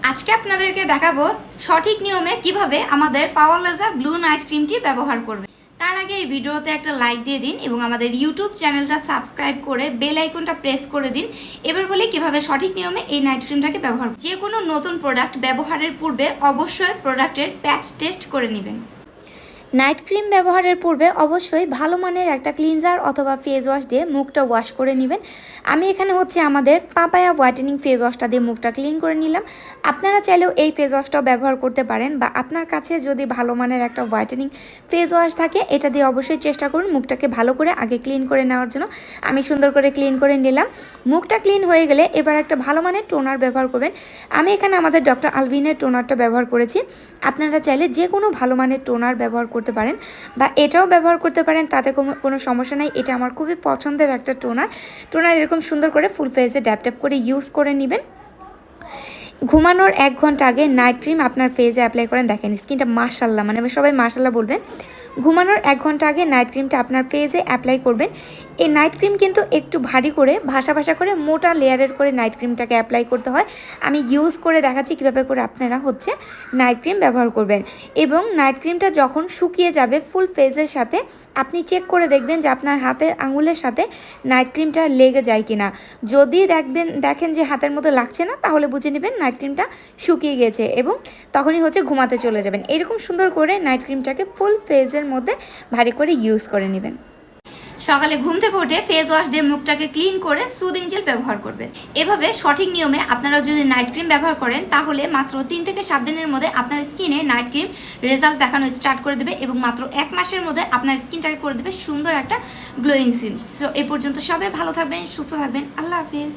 আজকে আপনাদেরকে দেখাবো সঠিক নিয়মে কিভাবে আমাদের পাওয়ার লেজার ব্লু নাইট ক্রিমটি ব্যবহার করবে। তার আগে এই ভিডিওতে একটা লাইক দিয়ে দিন এবং আমাদের ইউটিউব চ্যানেলটা সাবস্ক্রাইব করে বেল আইকনটা প্রেস করে দিন। এবার বলি কিভাবে সঠিক নিয়মে এই নাইট ক্রিমটাকে ব্যবহার। যে কোনো নতুন প্রোডাক্ট ব্যবহারের পূর্বে অবশ্যই প্রোডাক্টের প্যাচ টেস্ট করে নেবেন। নাইট ক্রিম ব্যবহারের পূর্বে অবশ্যই ভালো মানের একটা ক্লিনজার অথবা ফেস ওয়াশ দিয়ে মুখটা ওয়াশ করে নেবেন। আমি এখানে আমাদের পাপায়া হোয়াইটেনিং ফেস ওয়াশটা দিয়ে মুখটা ক্লিন করে নিলাম। আপনারা চাইলেও এই ফেস ওয়াশটাও ব্যবহার করতে পারেন, বা আপনার কাছে যদি ভালো মানের একটা হোয়াইটেনিং ফেস ওয়াশ থাকে এটা দিয়ে অবশ্যই চেষ্টা করুন মুখটাকে ভালো করে আগে ক্লিন করে নেওয়ার জন্য। আমি সুন্দর করে ক্লিন করে নিলাম। মুখটা ক্লিন হয়ে গেলে এবার একটা ভালো মানের টোনার ব্যবহার করবেন। আমি এখানে আমাদের ডক্টর আলভিনের টোনারটা ব্যবহার করেছি। আপনারা চাইলে যে কোনো ভালো মানের টোনার ব্যবহার করতে পারেন, বা এটাও ব্যবহার করতে পারেন, তাতে কোনো সমস্যা নাই। এটা আমার খুবই পছন্দের একটা টোনার এরকম সুন্দর করে ফুল ফেসে ড্যাপ ড্যাপ করে ইউজ করে নেবেন। ঘুমানোর 1 ঘন্টা আগে নাইট ক্রিম আপনার ফেসে অ্যাপ্লাই করেন, দেখেন স্কিনটা মাশাল্লাহ, মানে সবাই মাশাল্লাহ বলবেন। ঘুমানোর 1 ঘন্টা আগে নাইট ক্রিমটা আপনার ফেসে অ্যাপ্লাই করবেন। এই নাইট ক্রিম কিন্তু একটু ভারী করে ভাসা করে মোটা লেয়ারের করে নাইট ক্রিমটাকে অ্যাপ্লাই করতে হয়। আমি ইউজ করে দেখাচ্ছি কীভাবে করে আপনারা নাইট ক্রিম ব্যবহার করবেন। এবং নাইট ক্রিমটা যখন শুকিয়ে যাবে ফুল ফেসের সাথে আপনি চেক করে দেখবেন যে আপনার হাতের আঙুলের সাথে নাইট ক্রিমটা লেগে যায় কিনা। যদি দেখেন যে হাতের মধ্যে লাগছে না, তাহলে বুঝে নেবেন নাইট ক্রিমটা শুকিয়ে গেছে, এবং তখনই ঘুমাতে চলে যাবেন। এরকম সুন্দর করে নাইট ক্রিমটাকে ফুল ফেসের মধ্যে ভারী করে ইউজ করে নেবেন। সকালে ঘুম থেকে উঠে ফেস ওয়াশ দিয়ে মুখটাকে ক্লিন করে সুদিং জেল ব্যবহার করবেন। এভাবে সঠিক নিয়মে আপনারা যদি নাইট ক্রিম ব্যবহার করেন তাহলে মাত্র 3 থেকে 7 দিনের মধ্যে আপনার স্কিনে নাইট ক্রিম রেজাল্ট দেখানো স্টার্ট করে দেবে, এবং মাত্র 1 মাসের মধ্যে আপনার স্কিনটাকে করে দেবে সুন্দর একটা গ্লোয়িং স্কিন। সো এ পর্যন্ত সবাই ভালো থাকবেন, সুস্থ থাকবেন। আল্লাহ হাফিজ।